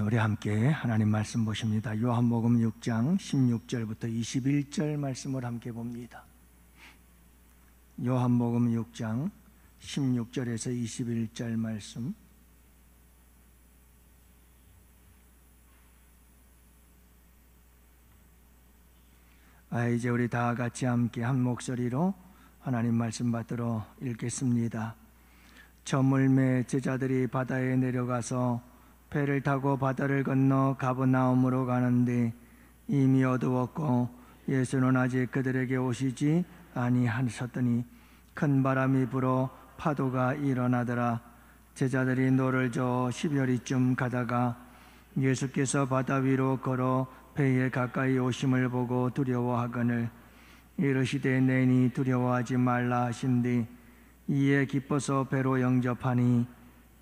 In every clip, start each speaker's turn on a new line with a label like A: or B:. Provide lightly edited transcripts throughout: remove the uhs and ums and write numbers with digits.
A: 우리 함께 하나님 말씀 보십니다. 요한복음 6장 16절부터 21절 말씀을 함께 봅니다. 요한복음 6장 16절에서 21절 말씀. 이제 우리 다 같이 함께 한 목소리로 하나님 말씀 받들어 읽겠습니다. 저물매 제자들이 바다에 내려가서 배를 타고 바다를 건너 가버나움으로 가는데 이미 어두웠고 예수는 아직 그들에게 오시지 아니하셨더니 큰 바람이 불어 파도가 일어나더라. 제자들이 노를 저어 10여리쯤 가다가 예수께서 바다 위로 걸어 배에 가까이 오심을 보고 두려워하거늘 이르시되 내니 두려워하지 말라 하신뒤 이에 기뻐서 배로 영접하니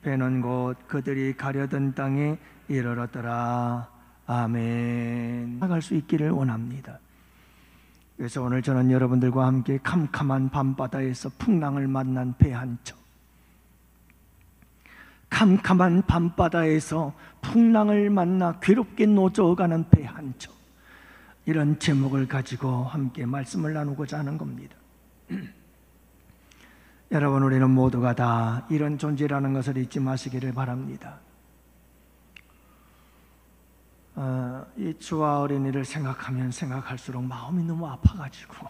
A: 배는 곧 그들이 가려던 땅에 이르렀더라. 아멘. 나갈 수 있기를 원합니다. 그래서 오늘 저는 여러분들과 함께 캄캄한 밤바다에서 풍랑을 만난 배 한 척, 캄캄한 밤바다에서 풍랑을 만나 괴롭게 노져가는 배 한 척, 이런 제목을 가지고 함께 말씀을 나누고자 하는 겁니다. 여러분, 우리는 모두가 다 이런 존재라는 것을 잊지 마시기를 바랍니다. 이 주와 어린이를 생각하면 생각할수록 마음이 너무 아파가지고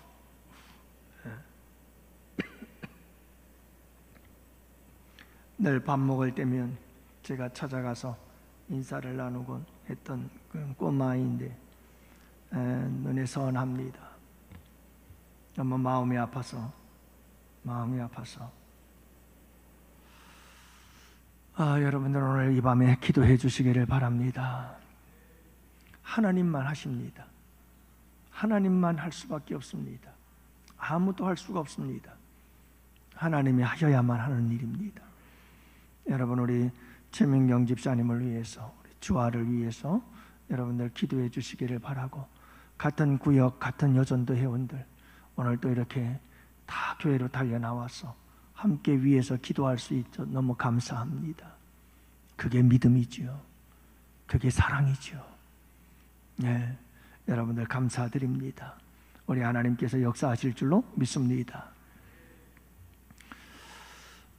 A: 늘 밥 먹을 때면 제가 찾아가서 인사를 나누곤 했던 그런 꼬마아이인데 눈에 선합니다. 너무 마음이 아파서 여러분들 오늘 이 밤에 기도해 주시기를 바랍니다. 하나님만 하십니다. 하나님만 할 수밖에 없습니다. 아무도 할 수가 없습니다. 하나님이 하셔야만 하는 일입니다. 여러분, 우리 최민경 집사님을 위해서, 우리 주아를 위해서 여러분들 기도해 주시기를 바라고, 같은 구역, 같은 여전도 회원들 오늘 또 이렇게 다 교회로 달려나와서 함께 위해서 기도할 수 있어 너무 감사합니다. 그게 믿음이지요. 그게 사랑이지요. 네, 여러분들 감사드립니다. 우리 하나님께서 역사하실 줄로 믿습니다.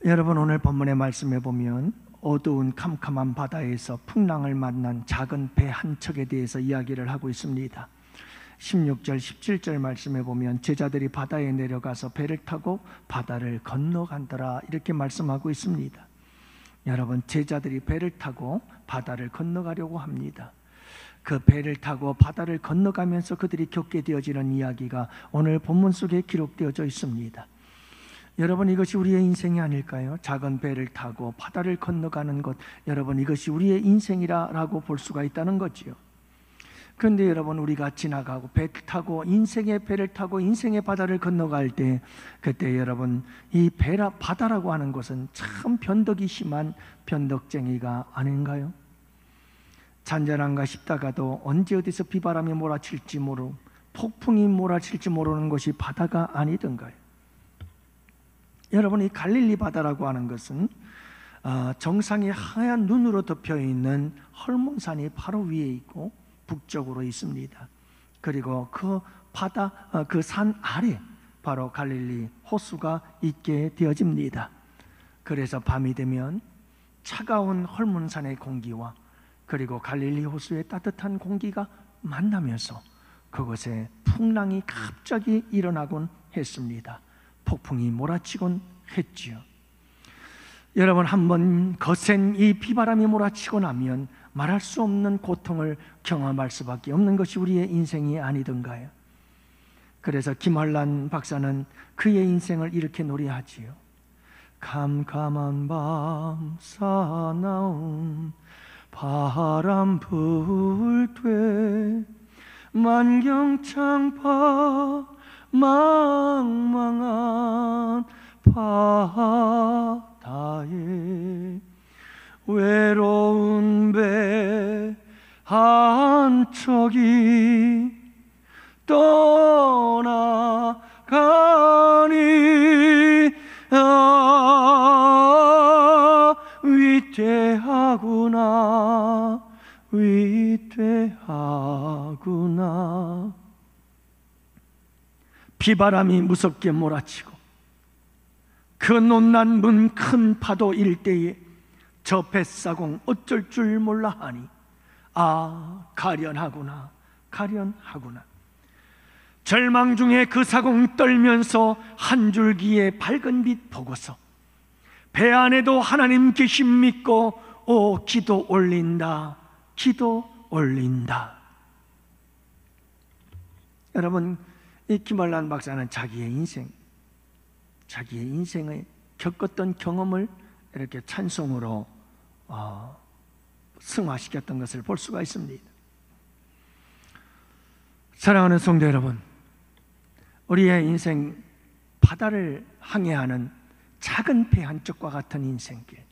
A: 여러분, 오늘 본문의 말씀에 보면 어두운 캄캄한 바다에서 풍랑을 만난 작은 배 한 척에 대해서 이야기를 하고 있습니다. 16절, 17절 말씀에 보면 제자들이 바다에 내려가서 배를 타고 바다를 건너간더라, 이렇게 말씀하고 있습니다. 여러분, 제자들이 배를 타고 바다를 건너가려고 합니다. 그 배를 타고 바다를 건너가면서 그들이 겪게 되어지는 이야기가 오늘 본문 속에 기록되어져 있습니다. 여러분, 이것이 우리의 인생이 아닐까요? 작은 배를 타고 바다를 건너가는 것, 여러분, 이것이 우리의 인생이라고 볼 수가 있다는 거지요. 그런데 여러분, 우리가 지나가고 배 타고 인생의 배를 타고 인생의 바다를 건너갈 때, 그때 여러분, 이 바다라고 하는 것은 참 변덕이 심한 변덕쟁이가 아닌가요? 잔잔한가 싶다가도 언제 어디서 비바람이 몰아칠지 모르고 폭풍이 몰아칠지 모르는 것이 바다가 아니던가요? 여러분, 이 갈릴리 바다라고 하는 것은 정상이 하얀 눈으로 덮여있는 헐몬산이 바로 위에 있고 북쪽으로 있습니다. 그리고 그 바다, 그 산 아래 바로 갈릴리 호수가 있게 되어집니다. 그래서 밤이 되면 차가운 헐몬산의 공기와 그리고 갈릴리 호수의 따뜻한 공기가 만나면서 그곳에 풍랑이 갑자기 일어나곤 했습니다. 폭풍이 몰아치곤 했지요. 여러분, 한번 거센 이 비바람이 몰아치고 나면 말할 수 없는 고통을 경험할 수밖에 없는 것이 우리의 인생이 아니던가요? 그래서 김환란 박사는 그의 인생을 이렇게 노래하지요. 캄캄한 밤 사나운 바람 불 때 만경창파 망망한 바다에 외로운 배 한 척이 떠나가니 위태하구나 위대하구나. 비바람이 무섭게 몰아치고 그 논란문 큰 파도 일대에 저 뱃사공 어쩔 줄 몰라 하니 아, 가련하구나, 가련하구나. 절망 중에 그 사공 떨면서 한 줄기의 밝은 빛 보고서 배 안에도 하나님 계심 믿고 오, 기도 올린다, 기도 올린다. 여러분, 이 김알란 박사는 자기의 인생에 겪었던 경험을 이렇게 찬송으로 승화시켰던 것을 볼 수가 있습니다. 사랑하는 성도 여러분, 우리의 인생 바다를 항해하는 작은 배 한 척과 같은 인생길,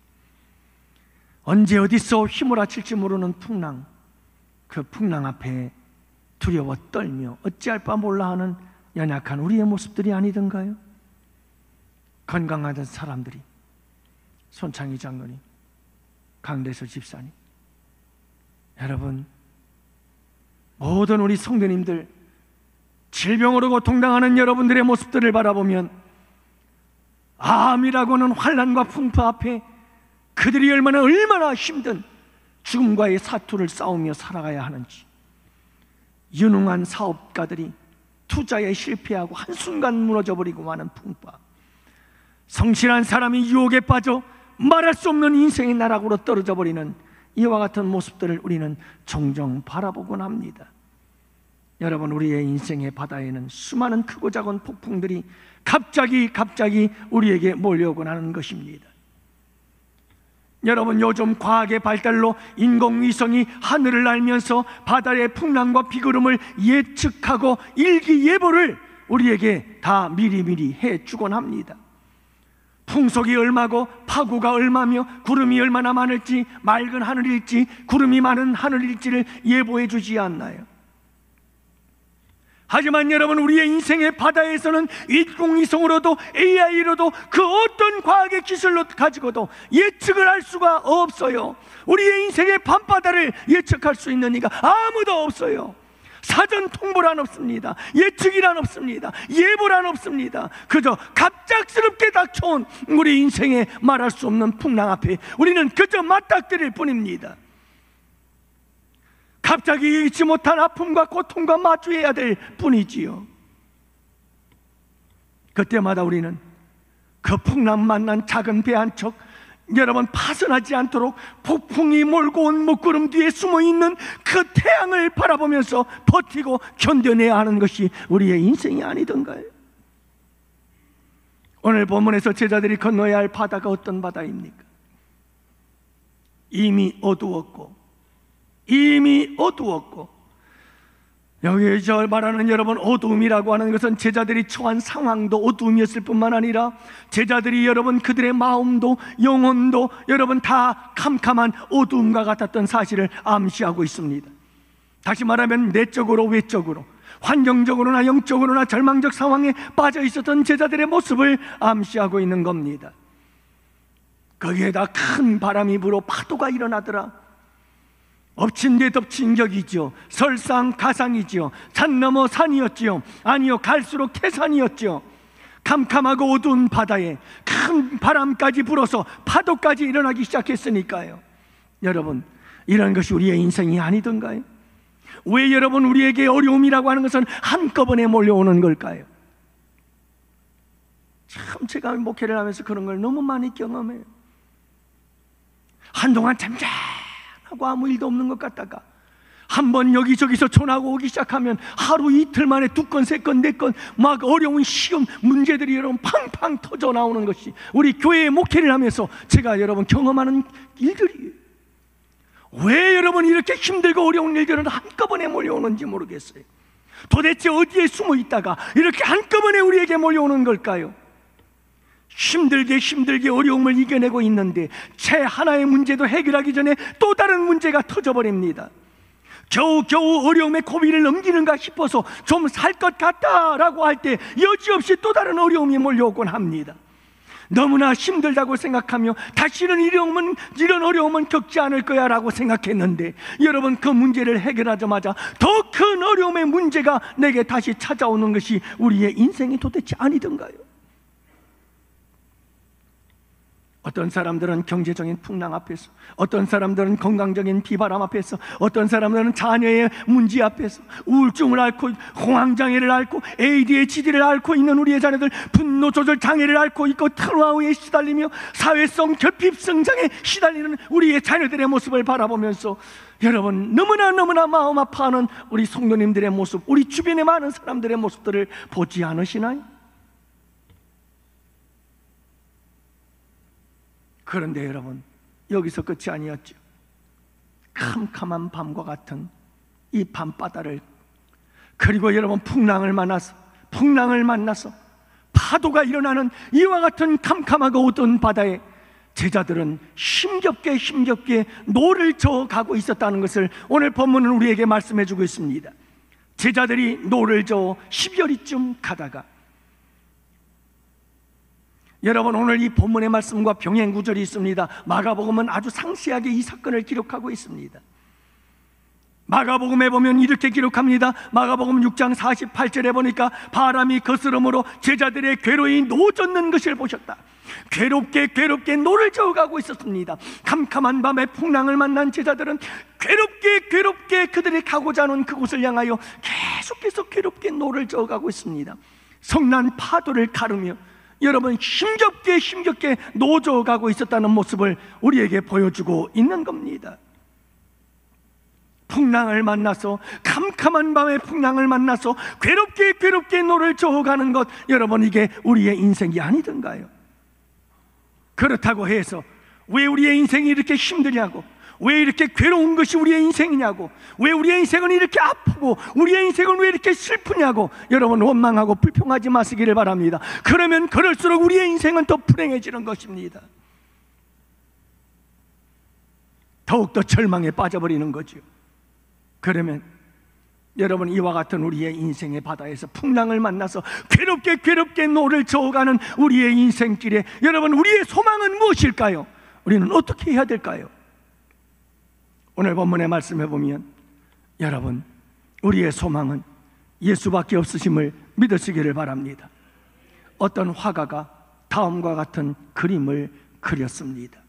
A: 언제 어디서 휘몰아칠지 모르는 풍랑, 그 풍랑 앞에 두려워 떨며 어찌할 바 몰라 하는 연약한 우리의 모습들이 아니던가요? 건강하던 사람들이, 손창희 장로님, 강대수 집사님, 여러분, 모든 우리 성도님들, 질병으로 고통당하는 여러분들의 모습들을 바라보면 암이라고 하는 환난과 풍파 앞에 그들이 얼마나 힘든 죽음과의 사투를 싸우며 살아가야 하는지, 유능한 사업가들이 투자에 실패하고 한순간 무너져버리고 마는 풍파, 성실한 사람이 유혹에 빠져 말할 수 없는 인생의 나락으로 떨어져 버리는 이와 같은 모습들을 우리는 종종 바라보곤 합니다. 여러분, 우리의 인생의 바다에는 수많은 크고 작은 폭풍들이 갑자기 우리에게 몰려오곤 하는 것입니다. 여러분, 요즘 과학의 발달로 인공위성이 하늘을 날면서 바다의 풍랑과 비구름을 예측하고 일기예보를 우리에게 다 미리미리 해주곤 합니다. 풍속이 얼마고 파고가 얼마며 구름이 얼마나 많을지, 맑은 하늘일지 구름이 많은 하늘일지를 예보해 주지 않나요? 하지만 여러분, 우리의 인생의 바다에서는 인공위성으로도 AI로도 그 어떤 과학의 기술로 가지고도 예측을 할 수가 없어요. 우리의 인생의 밤바다를 예측할 수 있는 이가 아무도 없어요. 사전 통보란 없습니다. 예측이란 없습니다. 예보란 없습니다. 그저 갑작스럽게 닥쳐온 우리 인생에 말할 수 없는 풍랑 앞에 우리는 그저 맞닥뜨릴 뿐입니다. 갑자기 잊지 못한 아픔과 고통과 마주해야 될 뿐이지요. 그때마다 우리는 그 풍랑 만난 작은 배 한 척, 여러분, 파손하지 않도록 폭풍이 몰고 온 먹구름 뒤에 숨어있는 그 태양을 바라보면서 버티고 견뎌내야 하는 것이 우리의 인생이 아니던가요? 오늘 본문에서 제자들이 건너야 할 바다가 어떤 바다입니까? 이미 어두웠고 여기 저 말하는 여러분 어두움이라고 하는 것은 제자들이 처한 상황도 어두움이었을 뿐만 아니라 제자들이 여러분 그들의 마음도 영혼도 여러분 다 캄캄한 어두움과 같았던 사실을 암시하고 있습니다. 다시 말하면 내적으로 외적으로 환경적으로나 영적으로나 절망적 상황에 빠져 있었던 제자들의 모습을 암시하고 있는 겁니다. 거기에다 큰 바람이 불어 파도가 일어나더라. 엎친 데 덮친 격이죠. 설상가상이죠. 산 넘어 산이었지요. 아니요, 갈수록 태산이었죠. 캄캄하고 어두운 바다에 큰 바람까지 불어서 파도까지 일어나기 시작했으니까요. 여러분, 이런 것이 우리의 인생이 아니던가요? 왜 여러분 우리에게 어려움이라고 하는 것은 한꺼번에 몰려오는 걸까요? 참 제가 목회를 하면서 그런 걸 너무 많이 경험해요. 한동안 잠잠하고 아무 일도 없는 것 같다가 한번 여기저기서 전화가 오기 시작하면 하루 이틀 만에 2건, 3건, 4건 막 어려운 시험 문제들이 여러분 팡팡 터져 나오는 것이 우리 교회의 목회를 하면서 제가 여러분 경험하는 일들이에요. 왜 여러분 이렇게 힘들고 어려운 일들은 한꺼번에 몰려오는지 모르겠어요. 도대체 어디에 숨어 있다가 이렇게 한꺼번에 우리에게 몰려오는 걸까요? 힘들게 어려움을 이겨내고 있는데 채 하나의 문제도 해결하기 전에 또 다른 문제가 터져버립니다. 겨우 어려움의 고비를 넘기는가 싶어서 좀 살 것 같다라고 할 때 여지없이 또 다른 어려움이 몰려오곤 합니다. 너무나 힘들다고 생각하며 다시는 이런 어려움은 겪지 않을 거야 라고 생각했는데, 여러분, 그 문제를 해결하자마자 더 큰 어려움의 문제가 내게 다시 찾아오는 것이 우리의 인생이 도대체 아니던가요? 어떤 사람들은 경제적인 풍랑 앞에서, 어떤 사람들은 건강적인 비바람 앞에서, 어떤 사람들은 자녀의 문제 앞에서 우울증을 앓고, 공황장애를 앓고, ADHD를 앓고 있는 우리의 자녀들, 분노 조절 장애를 앓고 있고, 트라우마에 시달리며 사회성 결핍성 장애에 시달리는 우리의 자녀들의 모습을 바라보면서 여러분, 너무나 마음 아파하는 우리 성도님들의 모습, 우리 주변에 많은 사람들의 모습들을 보지 않으시나요? 그런데 여러분, 여기서 끝이 아니었죠. 캄캄한 밤과 같은 이 밤바다를, 그리고 여러분, 풍랑을 만나서 파도가 일어나는 이와 같은 캄캄하고 어두운 바다에 제자들은 힘겹게 노를 저어가고 있었다는 것을 오늘 본문은 우리에게 말씀해 주고 있습니다. 제자들이 노를 저어 12월이쯤 가다가, 여러분, 오늘 이 본문의 말씀과 병행 구절이 있습니다. 마가복음은 아주 상세하게 이 사건을 기록하고 있습니다. 마가복음에 보면 이렇게 기록합니다. 마가복음 6장 48절에 보니까 바람이 거스름으로 제자들의 괴로이 노젓는 것을 보셨다. 괴롭게 노를 저어가고 있었습니다. 캄캄한 밤에 풍랑을 만난 제자들은 괴롭게 그들이 가고자 하는 그곳을 향하여 계속해서 괴롭게 노를 저어가고 있습니다. 성난 파도를 가르며 여러분, 힘겹게 노저어가고 있었다는 모습을 우리에게 보여주고 있는 겁니다. 풍랑을 만나서, 캄캄한 밤에 풍랑을 만나서 괴롭게 노를 저어가는 것, 여러분, 이게 우리의 인생이 아니던가요? 그렇다고 해서 왜 우리의 인생이 이렇게 힘드냐고, 왜 이렇게 괴로운 것이 우리의 인생이냐고, 왜 우리의 인생은 이렇게 아프고 우리의 인생은 왜 이렇게 슬프냐고 여러분, 원망하고 불평하지 마시기를 바랍니다. 그러면 그럴수록 우리의 인생은 더 불행해지는 것입니다. 더욱더 절망에 빠져버리는 거죠. 그러면 여러분, 이와 같은 우리의 인생의 바다에서 풍랑을 만나서 괴롭게 노를 저어가는 우리의 인생길에 여러분, 우리의 소망은 무엇일까요? 우리는 어떻게 해야 될까요? 오늘 본문의 말씀해 보면 여러분, 우리의 소망은 예수밖에 없으심을 믿으시기를 바랍니다. 어떤 화가가 다음과 같은 그림을 그렸습니다.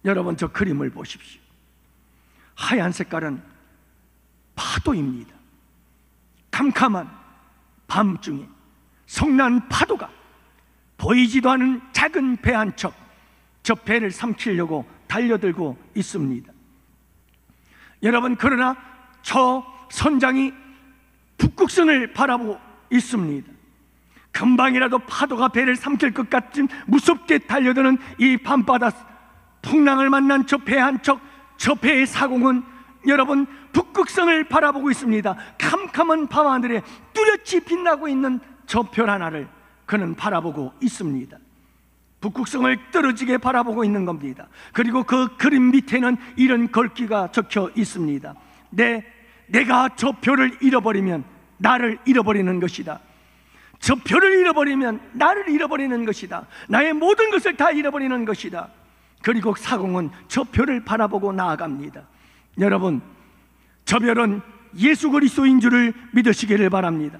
A: 여러분, 저 그림을 보십시오. 하얀 색깔은 파도입니다. 캄캄한 밤중에 성난 파도가 보이지도 않은 작은 배 한 척, 저 배를 삼키려고 달려들고 있습니다. 여러분, 그러나 저 선장이 북극성을 바라보고 있습니다. 금방이라도 파도가 배를 삼킬 것 같은 무섭게 달려드는 이 밤바다, 풍랑을 만난 저 배 한 척, 저 배의 사공은 여러분, 북극성을 바라보고 있습니다. 캄캄한 밤하늘에 뚜렷이 빛나고 있는 저 별 하나를 그는 바라보고 있습니다. 북극성을 떨어지게 바라보고 있는 겁니다. 그리고 그 그림 밑에는 이런 글귀가 적혀 있습니다. 내가 저 별을 잃어버리면 나를 잃어버리는 것이다. 저 별을 잃어버리면 나를 잃어버리는 것이다. 나의 모든 것을 다 잃어버리는 것이다. 그리고 사공은 저 별을 바라보고 나아갑니다. 여러분, 저 별은 예수 그리스도인 줄을 믿으시기를 바랍니다.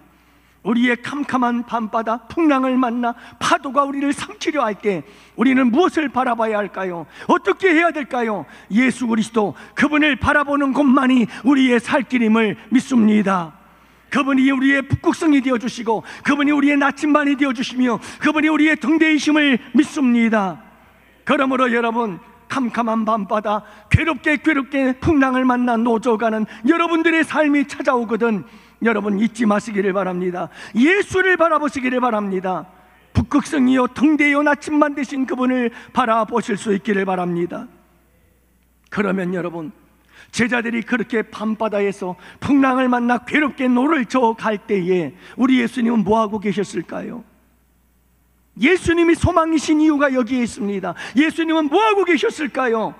A: 우리의 캄캄한 밤바다, 풍랑을 만나 파도가 우리를 삼키려 할 때 우리는 무엇을 바라봐야 할까요? 어떻게 해야 될까요? 예수 그리스도, 그분을 바라보는 것만이 우리의 살 길임을 믿습니다. 그분이 우리의 북극성이 되어주시고, 그분이 우리의 나침반이 되어주시며, 그분이 우리의 등대이심을 믿습니다. 그러므로 여러분, 캄캄한 밤바다, 괴롭게 풍랑을 만나 노져가는 여러분들의 삶이 찾아오거든 여러분, 잊지 마시기를 바랍니다. 예수를 바라보시기를 바랍니다. 북극성이요 등대요 나침반 되신 그분을 바라보실 수 있기를 바랍니다. 그러면 여러분, 제자들이 그렇게 밤바다에서 풍랑을 만나 괴롭게 노를 저어갈 때에 우리 예수님은 뭐하고 계셨을까요? 예수님이 소망이신 이유가 여기에 있습니다. 예수님은 뭐하고 계셨을까요?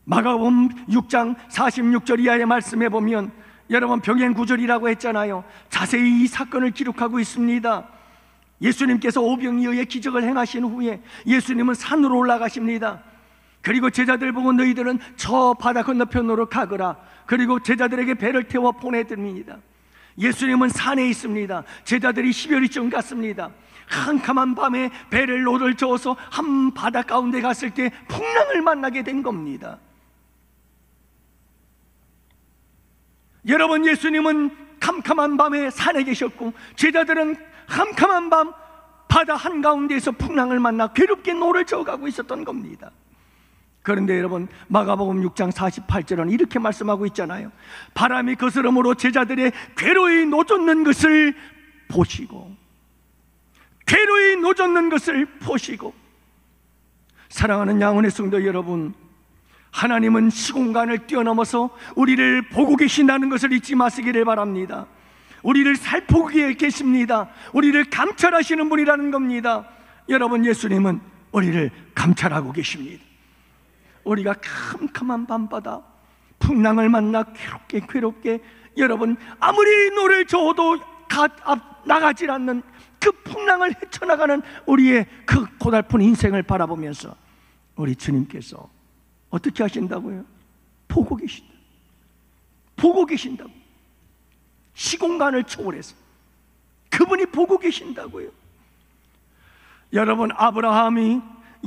A: 마가복음 6장 46절 이하의 말씀에 보면 여러분, 병행 구절이라고 했잖아요. 자세히 이 사건을 기록하고 있습니다. 예수님께서 오병이어의 기적을 행하신 후에 예수님은 산으로 올라가십니다. 그리고 제자들 보고 너희들은 저 바다 건너편으로 가거라. 그리고 제자들에게 배를 태워 보내드립니다. 예수님은 산에 있습니다. 제자들이 12월이쯤 갔습니다. 캄캄한 밤에 배를 노를 저어서 한 바다 가운데 갔을 때 풍랑을 만나게 된 겁니다. 여러분, 예수님은 캄캄한 밤에 산에 계셨고 제자들은 캄캄한 밤 바다 한가운데에서 풍랑을 만나 괴롭게 노를 저어가고 있었던 겁니다. 그런데 여러분, 마가복음 6장 48절은 이렇게 말씀하고 있잖아요. 바람이 거스름으로 제자들의 괴로이 노젓는 것을 보시고, 괴로이 노젓는 것을 보시고. 사랑하는 양원의 성도 여러분, 하나님은 시공간을 뛰어넘어서 우리를 보고 계신다는 것을 잊지 마시기를 바랍니다. 우리를 살피고 계십니다. 우리를 감찰하시는 분이라는 겁니다. 여러분, 예수님은 우리를 감찰하고 계십니다. 우리가 캄캄한 밤바다 풍랑을 만나 괴롭게 여러분, 아무리 노를 저어도 나가질 않는 그 풍랑을 헤쳐나가는 우리의 그 고달픈 인생을 바라보면서 우리 주님께서 어떻게 하신다고요? 보고 계신다. 보고 계신다고. 시공간을 초월해서 그분이 보고 계신다고요. 여러분, 아브라함이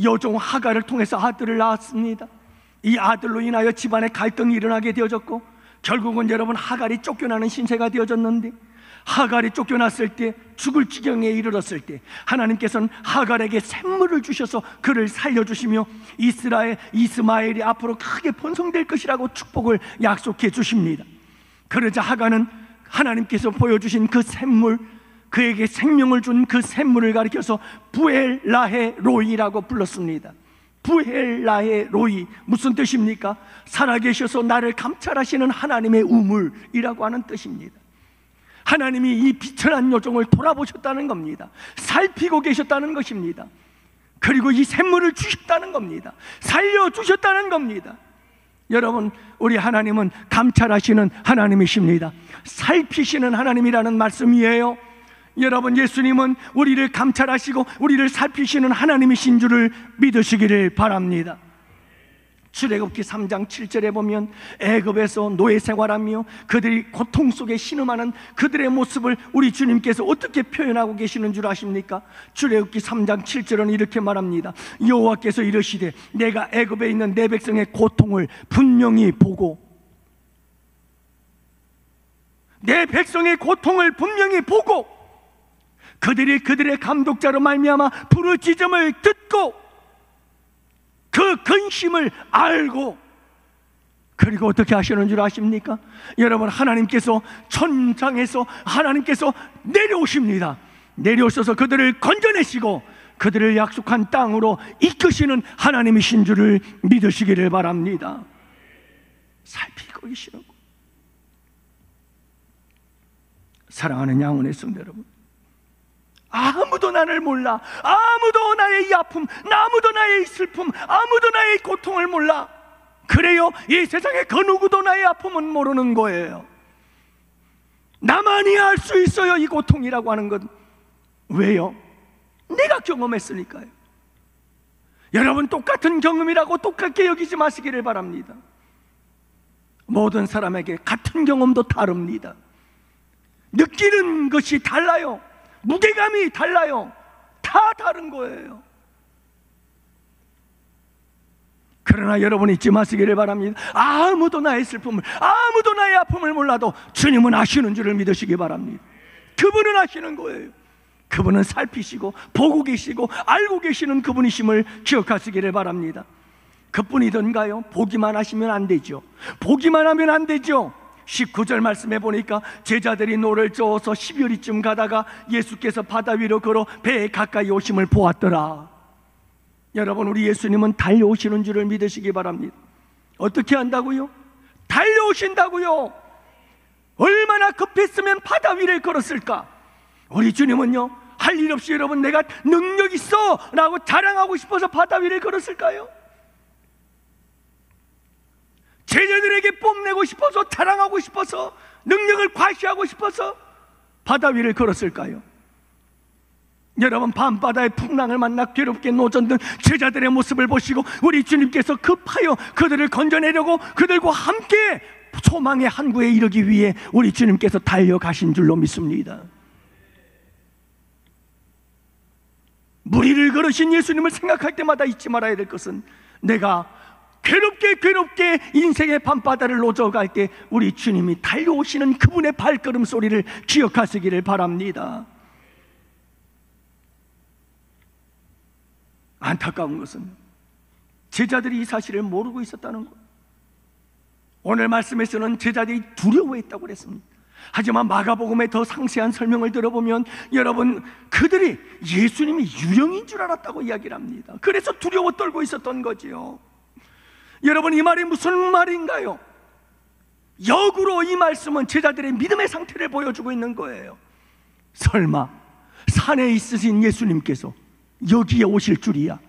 A: 여종 하갈을 통해서 아들을 낳았습니다. 이 아들로 인하여 집안에 갈등이 일어나게 되어졌고, 결국은 여러분 하갈이 쫓겨나는 신세가 되어졌는데, 하갈이 쫓겨났을 때, 죽을 지경에 이르렀을 때 하나님께서는 하갈에게 샘물을 주셔서 그를 살려주시며 이스마엘이 앞으로 크게 번성될 것이라고 축복을 약속해 주십니다. 그러자 하갈은 하나님께서 보여주신 그 샘물, 그에게 생명을 준 그 샘물을 가리켜서 부엘라헤 로이라고 불렀습니다. 부엘라헤 로이, 무슨 뜻입니까? 살아계셔서 나를 감찰하시는 하나님의 우물이라고 하는 뜻입니다. 하나님이 이 비천한 여종을 돌아보셨다는 겁니다. 살피고 계셨다는 것입니다. 그리고 이 샘물을 주셨다는 겁니다. 살려주셨다는 겁니다. 여러분, 우리 하나님은 감찰하시는 하나님이십니다. 살피시는 하나님이라는 말씀이에요. 여러분, 예수님은 우리를 감찰하시고 우리를 살피시는 하나님이신 줄을 믿으시기를 바랍니다. 출애굽기 3장 7절에 보면 애굽에서 노예 생활하며 그들이 고통 속에 신음하는 그들의 모습을 우리 주님께서 어떻게 표현하고 계시는 줄 아십니까? 출애굽기 3장 7절은 이렇게 말합니다. 여호와께서 이르시되 내가 애굽에 있는 내 백성의 고통을 분명히 보고, 내 백성의 고통을 분명히 보고 그들이 그들의 감독자로 말미암아 부르짖음을 듣고 그 근심을 알고, 그리고 어떻게 하시는 줄 아십니까? 여러분, 하나님께서 천장에서 하나님께서 내려오십니다. 내려오셔서 그들을 건져내시고 그들을 약속한 땅으로 이끄시는 하나님이신 줄을 믿으시기를 바랍니다. 살피고 계시는 거. 사랑하는 양원의 성도 여러분, 아무도 나를 몰라. 아무도 나의 이 아픔, 아무도 나의 이 슬픔, 아무도 나의 고통을 몰라. 그래요, 이 세상에 그 누구도 나의 아픔은 모르는 거예요. 나만이 알 수 있어요, 이 고통이라고 하는 건. 왜요? 내가 경험했으니까요. 여러분, 똑같은 경험이라고 똑같게 여기지 마시기를 바랍니다. 모든 사람에게 같은 경험도 다릅니다. 느끼는 것이 달라요. 무게감이 달라요. 다 다른 거예요. 그러나 여러분, 잊지 마시기를 바랍니다. 아무도 나의 슬픔을, 아무도 나의 아픔을 몰라도 주님은 아시는 줄을 믿으시기 바랍니다. 그분은 아시는 거예요. 그분은 살피시고 보고 계시고 알고 계시는 그분이심을 기억하시기를 바랍니다. 그뿐이던가요? 보기만 하시면 안 되죠. 보기만 하면 안 되죠. 19절 말씀해 보니까 제자들이 노를 저어서 12월이쯤 가다가 예수께서 바다 위로 걸어 배에 가까이 오심을 보았더라. 여러분, 우리 예수님은 달려오시는 줄을 믿으시기 바랍니다. 어떻게 한다고요? 달려오신다고요. 얼마나 급했으면 바다 위를 걸었을까? 우리 주님은요, 할 일 없이 여러분 내가 능력 있어 라고 자랑하고 싶어서 바다 위를 걸었을까요? 제자들에게 뽐내고 싶어서, 자랑하고 싶어서, 능력을 과시하고 싶어서 바다 위를 걸었을까요? 여러분, 밤바다의 풍랑을 만나 괴롭게 노젓는 제자들의 모습을 보시고 우리 주님께서 급하여 그들을 건져내려고 그들과 함께 소망의 항구에 이르기 위해 우리 주님께서 달려가신 줄로 믿습니다. 무리를 걸으신 예수님을 생각할 때마다 잊지 말아야 될 것은, 내가 괴롭게 인생의 밤바다를 노져갈 때 우리 주님이 달려오시는 그분의 발걸음 소리를 기억하시기를 바랍니다. 안타까운 것은 제자들이 이 사실을 모르고 있었다는 것. 오늘 말씀에서는 제자들이 두려워했다고 그랬습니다. 하지만 마가복음의 더 상세한 설명을 들어보면 여러분, 그들이 예수님이 유령인 줄 알았다고 이야기를 합니다. 그래서 두려워 떨고 있었던 거지요. 여러분, 이 말이 무슨 말인가요? 역으로 이 말씀은 제자들의 믿음의 상태를 보여주고 있는 거예요. 설마 산에 있으신 예수님께서 여기에 오실 줄이야?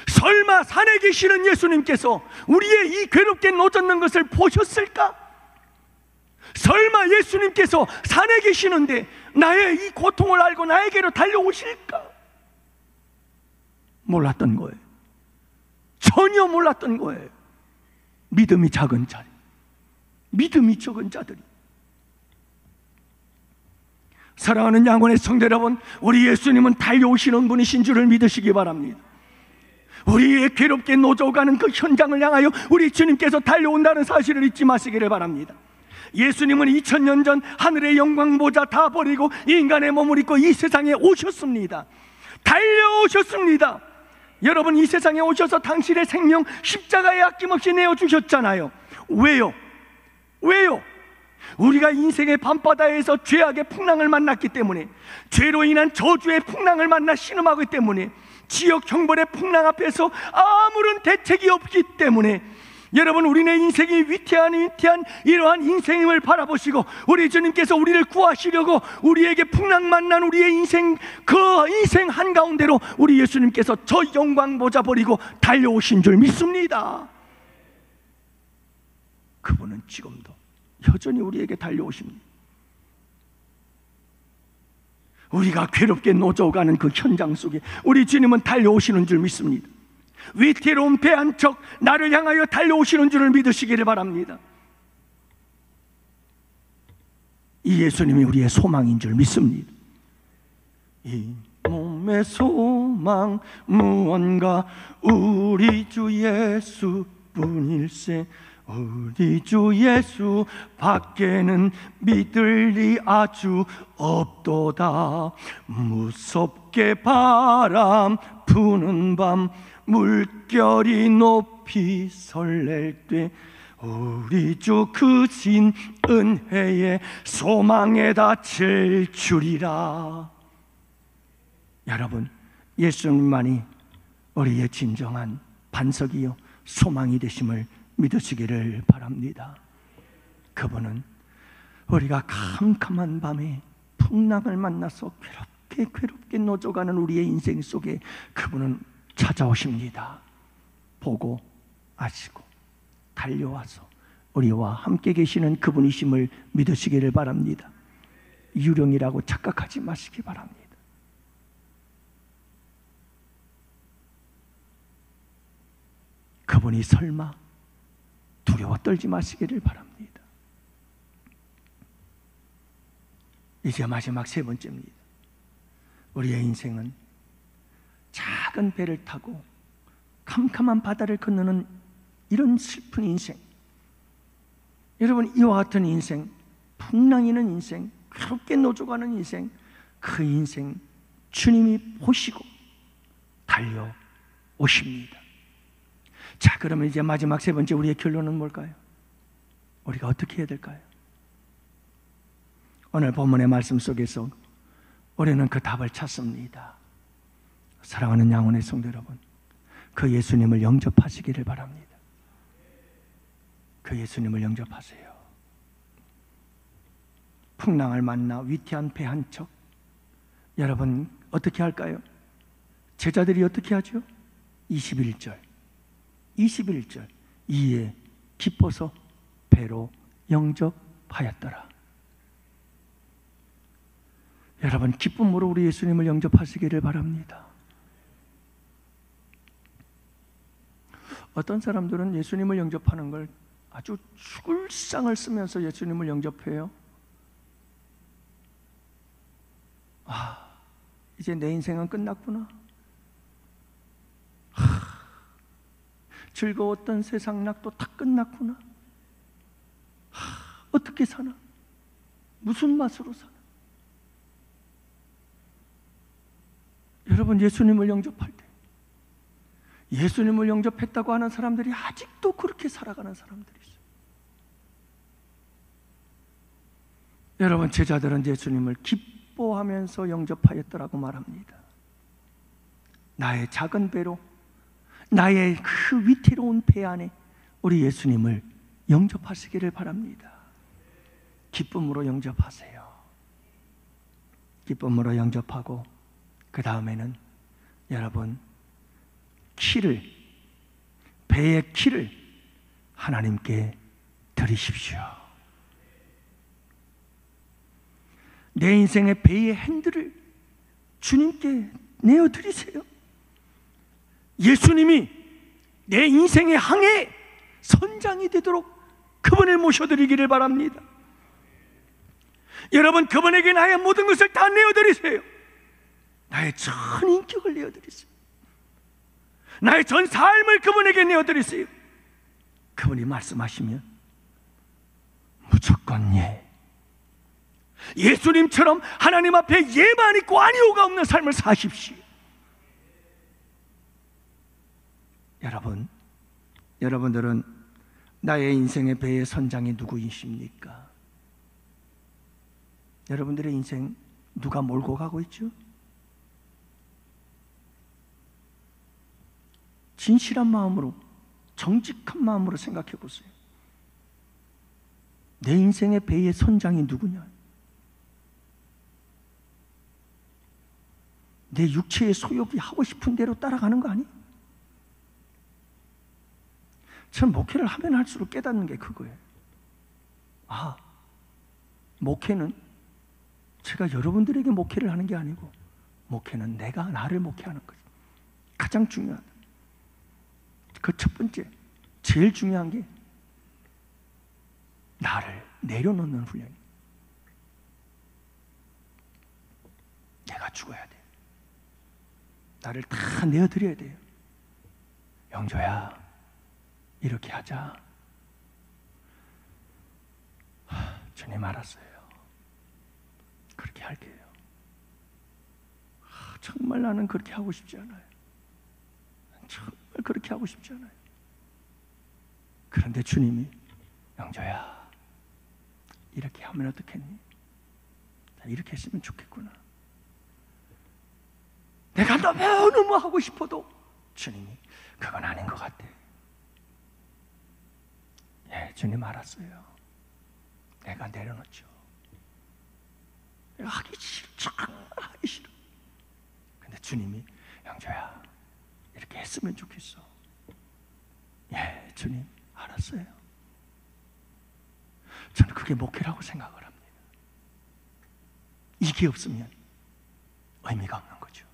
A: 설마 산에 계시는 예수님께서 우리의 이 괴롭게 노젓는 것을 보셨을까? 설마 예수님께서 산에 계시는데 나의 이 고통을 알고 나에게로 달려오실까? 몰랐던 거예요. 전혀 몰랐던 거예요. 믿음이 작은 자들, 믿음이 적은 자들이. 사랑하는 양원의 성도 여러분, 우리 예수님은 달려오시는 분이신 줄을 믿으시기 바랍니다. 우리의 괴롭게 노져가는 그 현장을 향하여 우리 주님께서 달려온다는 사실을 잊지 마시기를 바랍니다. 예수님은 2000년 전 하늘의 영광 모자 다 버리고 인간의 몸을 입고 이 세상에 오셨습니다. 달려오셨습니다. 여러분, 이 세상에 오셔서 당신의 생명 십자가에 아낌없이 내어주셨잖아요. 왜요? 우리가 인생의 밤바다에서 죄악의 풍랑을 만났기 때문에, 죄로 인한 저주의 풍랑을 만나 신음하기 때문에, 지역 형벌의 풍랑 앞에서 아무런 대책이 없기 때문에, 여러분, 우리네 인생이 위태한 이러한 인생임을 바라보시고 우리 주님께서 우리를 구하시려고 우리에게 풍랑 만난 우리의 인생, 그 인생 한가운데로 우리 예수님께서 저 영광 모자 버리고 달려오신 줄 믿습니다. 그분은 지금도 여전히 우리에게 달려오십니다. 우리가 괴롭게 노져가는 그 현장 속에 우리 주님은 달려오시는 줄 믿습니다. 위태로운 배 한 척 나를 향하여 달려오시는 줄을 믿으시기를 바랍니다. 이 예수님이 우리의 소망인 줄 믿습니다. 이 몸의 소망 무언가 우리 주 예수뿐일세. 우리 주 예수 밖에는 믿을 리 아주 없도다. 무섭게 바람 부는 밤 물결이 높이 설렐 때 우리 주 크신 은혜에 소망에 닿을 줄이라. 여러분, 예수님만이 우리의 진정한 반석이요 소망이 되심을 믿으시기를 바랍니다. 그분은 우리가 캄캄한 밤에 풍랑을 만나서 괴롭게 노져가는 우리의 인생 속에 그분은 찾아오십니다. 보고 아시고 달려와서 우리와 함께 계시는 그분이심을 믿으시기를 바랍니다. 유령이라고 착각하지 마시기 바랍니다. 그분이 설마 두려워 떨지 마시기를 바랍니다. 이제 마지막 세 번째입니다. 우리의 인생은 작은 배를 타고 캄캄한 바다를 건너는 이런 슬픈 인생, 여러분, 이와 같은 인생, 풍랑이는 인생, 괴롭게 노져가는 인생, 그 인생 주님이 보시고 달려오십니다. 자, 그러면 이제 마지막 세 번째 우리의 결론은 뭘까요? 우리가 어떻게 해야 될까요? 오늘 본문의 말씀 속에서 우리는 그 답을 찾습니다. 사랑하는 양원의 성도 여러분, 그 예수님을 영접하시기를 바랍니다. 그 예수님을 영접하세요. 풍랑을 만나 위태한 배 한 척, 여러분 어떻게 할까요? 제자들이 어떻게 하죠? 21절 이에 기뻐서 배로 영접하였더라. 여러분, 기쁨으로 우리 예수님을 영접하시기를 바랍니다. 어떤 사람들은 예수님을 영접하는 걸 아주 죽을 상을 쓰면서 예수님을 영접해요. 이제 내 인생은 끝났구나. 즐거웠던 세상 낙도 다 끝났구나. 어떻게 사나? 무슨 맛으로 사나? 여러분, 예수님을 영접할 때, 예수님을 영접했다고 하는 사람들이 아직도 그렇게 살아가는 사람들이 있어요. 여러분, 제자들은 예수님을 기뻐하면서 영접하였더라고 말합니다. 나의 작은 배로, 나의 그 위태로운 배 안에 우리 예수님을 영접하시기를 바랍니다. 기쁨으로 영접하세요. 기쁨으로 영접하고 그 다음에는 여러분, 배의 키를 하나님께 드리십시오. 내 인생의 배의 핸들을 주님께 내어드리세요. 예수님이 내 인생의 항해 선장이 되도록 그분을 모셔드리기를 바랍니다. 여러분, 그분에게 나의 모든 것을 다 내어드리세요. 나의 전 인격을 내어드리세요. 나의 전 삶을 그분에게 내어드리세요. 그분이 말씀하시면 무조건 예. 예수님처럼 하나님 앞에 예만 있고 아니오가 없는 삶을 사십시오. 여러분들은 나의 인생의 배의 선장이 누구이십니까? 여러분들의 인생 누가 몰고 가고 있죠? 진실한 마음으로, 정직한 마음으로 생각해 보세요. 내 인생의 배의 선장이 누구냐? 내 육체의 소욕이 하고 싶은 대로 따라가는 거 아니에요? 전 목회를 하면 할수록 깨닫는 게 그거예요. 목회는 제가 여러분들에게 목회를 하는 게 아니고, 목회는 내가 나를 목회하는 거죠. 가장 중요하다. 그 첫 번째, 제일 중요한 게 나를 내려놓는 훈련이에요. 내가 죽어야 돼. 나를 다 내어드려야 돼요. 영조야, 이렇게 하자. 주님, 알았어요. 그렇게 할게요. 정말 나는 그렇게 하고 싶지 않아요. 정말 그렇게 하고 싶지 않아요. 그런데 주님이, 영조야, 이렇게 하면 어떻겠니? 이렇게 했으면 좋겠구나. 내가 너무 하고 싶어도 주님이 그건 아닌 것 같아. 예, 주님, 알았어요. 내가 내려놓죠. 내가 하기 싫어. 정말 하기 싫어. 근데 주님이, 영조야, 이렇게 했으면 좋겠어. 예, 주님, 알았어요. 저는 그게 목회라고 생각을 합니다. 이게 없으면 의미가 없는 거죠.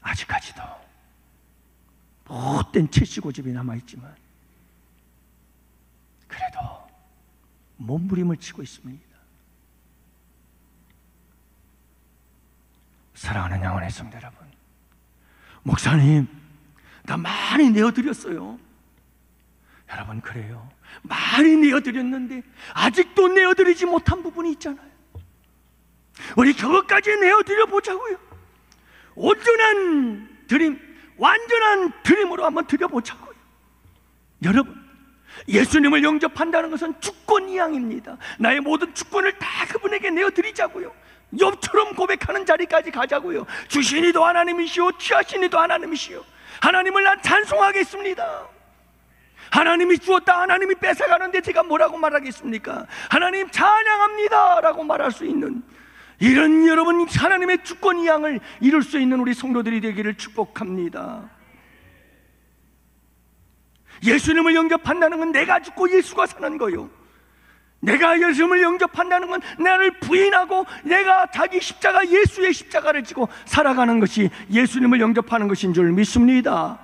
A: 아직까지도 못된 채찍고집이 남아있지만 그래도 몸부림을 치고 있습니다. 사랑하는 영혼의 성도 여러분, 목사님, 나 많이 내어드렸어요. 여러분, 그래요. 많이 내어드렸는데 아직도 내어드리지 못한 부분이 있잖아요. 우리 그것까지 내어드려 보자고요. 온전한 드림, 완전한 드림으로 한번 드려보자고요. 여러분, 예수님을 영접한다는 것은 주권이양입니다. 나의 모든 주권을 다 그분에게 내어드리자고요. 욥처럼 고백하는 자리까지 가자고요. 주시니도 하나님이시오, 취하시니도 하나님이시오. 하나님을 난 찬송하겠습니다. 하나님이 주었다, 하나님이 뺏어가는데 제가 뭐라고 말하겠습니까? 하나님 찬양합니다 라고 말할 수 있는 이런 여러분 하나님의 주권이양을 이룰 수 있는 우리 성도들이 되기를 축복합니다. 예수님을 영접한다는 건 내가 죽고 예수가 사는 거요. 내가 예수님을 영접한다는 건 나를 부인하고 내가 자기 십자가, 예수의 십자가를 지고 살아가는 것이 예수님을 영접하는 것인 줄 믿습니다.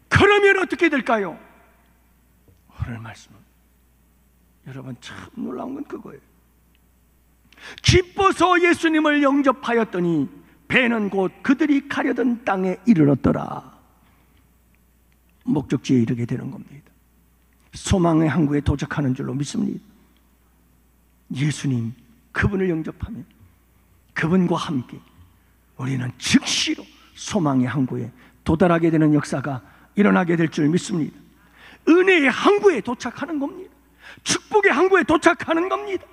A: 그러면 어떻게 될까요? 오늘 말씀은 여러분 참 놀라운 건 그거예요. 기뻐서 예수님을 영접하였더니 배는 곧 그들이 가려던 땅에 이르렀더라. 목적지에 이르게 되는 겁니다. 소망의 항구에 도착하는 줄로 믿습니다. 예수님, 그분을 영접하면 그분과 함께 우리는 즉시로 소망의 항구에 도달하게 되는 역사가 일어나게 될 줄 믿습니다. 은혜의 항구에 도착하는 겁니다. 축복의 항구에 도착하는 겁니다.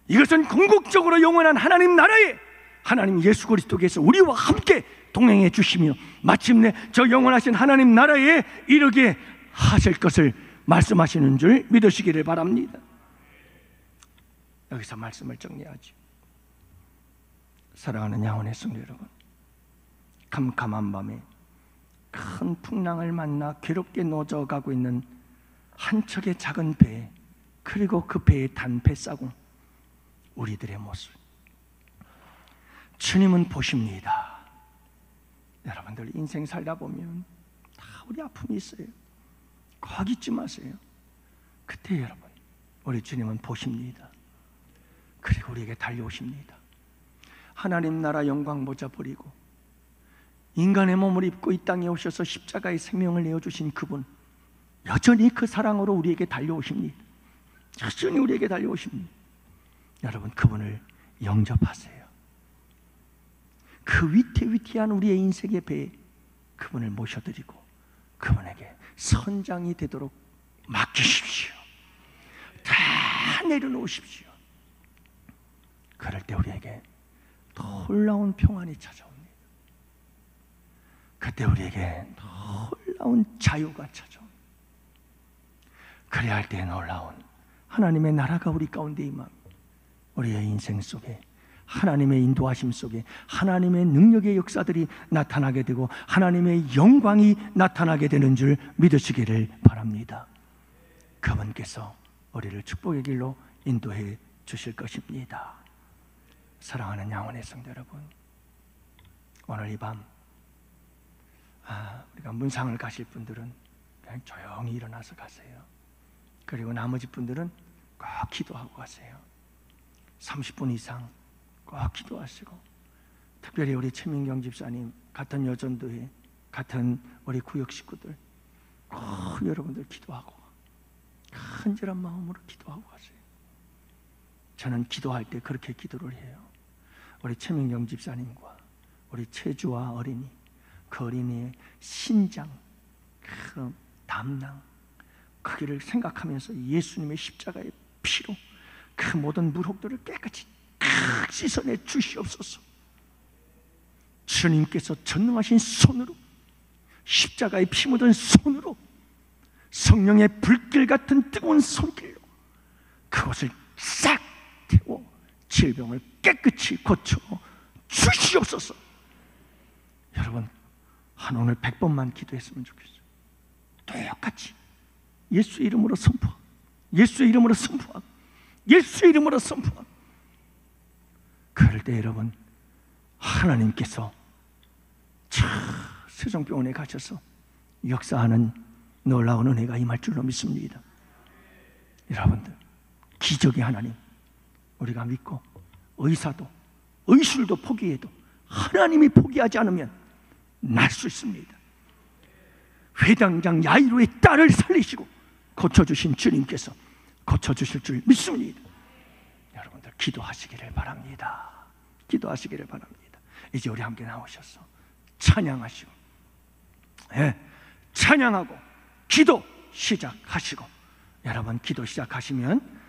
A: 이것은 궁극적으로 영원한 하나님 나라에 하나님 예수 그리스도께서 우리와 함께 동행해 주시며 마침내 저 영원하신 하나님 나라에 이르게 하실 것을 말씀하시는 줄 믿으시기를 바랍니다. 여기서 말씀을 정리하죠. 사랑하는 양원의 성도 여러분, 캄캄한 밤에 큰 풍랑을 만나 괴롭게 노져가고 있는 한 척의 작은 배, 그리고 그 배에 단 뱃사공, 우리들의 모습, 주님은 보십니다. 여러분들 인생 살다 보면 다 우리 아픔이 있어요. 꼭 잊지 마세요. 그때 여러분, 우리 주님은 보십니다. 그리고 우리에게 달려오십니다. 하나님 나라 영광 모자 버리고 인간의 몸을 입고 이 땅에 오셔서 십자가의 생명을 내어주신 그분, 여전히 그 사랑으로 우리에게 달려오십니다. 여전히 우리에게 달려오십니다. 여러분, 그분을 영접하세요. 그 위태위태한 우리의 인생의 배에 그분을 모셔드리고 그분에게 선장이 되도록 맡기십시오. 다 내려놓으십시오. 그럴 때 우리에게 놀라운 평안이 찾아옵니다. 그때 우리에게 놀라운 자유가 찾아옵니다. 그래야 할 때 놀라운 하나님의 나라가 우리 가운데 임합니다. 우리의 인생 속에 하나님의 인도하심 속에 하나님의 능력의 역사들이 나타나게 되고 하나님의 영광이 나타나게 되는 줄 믿으시기를 바랍니다. 그분께서 우리를 축복의 길로 인도해 주실 것입니다. 사랑하는 양원의 성도 여러분, 오늘 이 밤 우리가 문상을 가실 분들은 그냥 조용히 일어나서 가세요. 그리고 나머지 분들은 꼭 기도하고 가세요. 30분 이상 꼭 기도하시고, 특별히 우리 최민경 집사님, 같은 여전도회, 같은 우리 구역 식구들 꼭 여러분들 기도하고 간절한 마음으로 기도하고 가세요. 저는 기도할 때 그렇게 기도를 해요. 우리 최민경 집사님과 우리 최주와 어린이, 그 어린이의 신장, 그 담낭, 그기를 생각하면서 예수님의 십자가의 피로 그 모든 물혹들을 깨끗이 씻어내 주시옵소서. 주님께서 전능하신 손으로, 십자가의 피 묻은 손으로, 성령의 불길 같은 뜨거운 손길로 그것을 싹 태워 질병을 깨끗이 고쳐 주시옵소서. 여러분, 한 오늘 100번만 기도했으면 좋겠어요. 똑같이 예수 이름으로 선포하고, 예수 이름으로 선포하고, 예수 이름으로 선포하고. 그럴 때 여러분, 하나님께서 세종병원에 가셔서 역사하는 놀라운 은혜가 임할 줄로 믿습니다. 여러분들, 기적의 하나님 우리가 믿고, 의사도 의술도 포기해도 하나님이 포기하지 않으면 날 수 있습니다. 회당장 야이로의 딸을 살리시고 고쳐주신 주님께서 고쳐주실 줄 믿습니다. 여러분들 기도하시기를 바랍니다. 기도하시기를 바랍니다. 이제 우리 함께 나오셔서 찬양하시고, 찬양하고 기도 시작하시고, 여러분 기도 시작하시면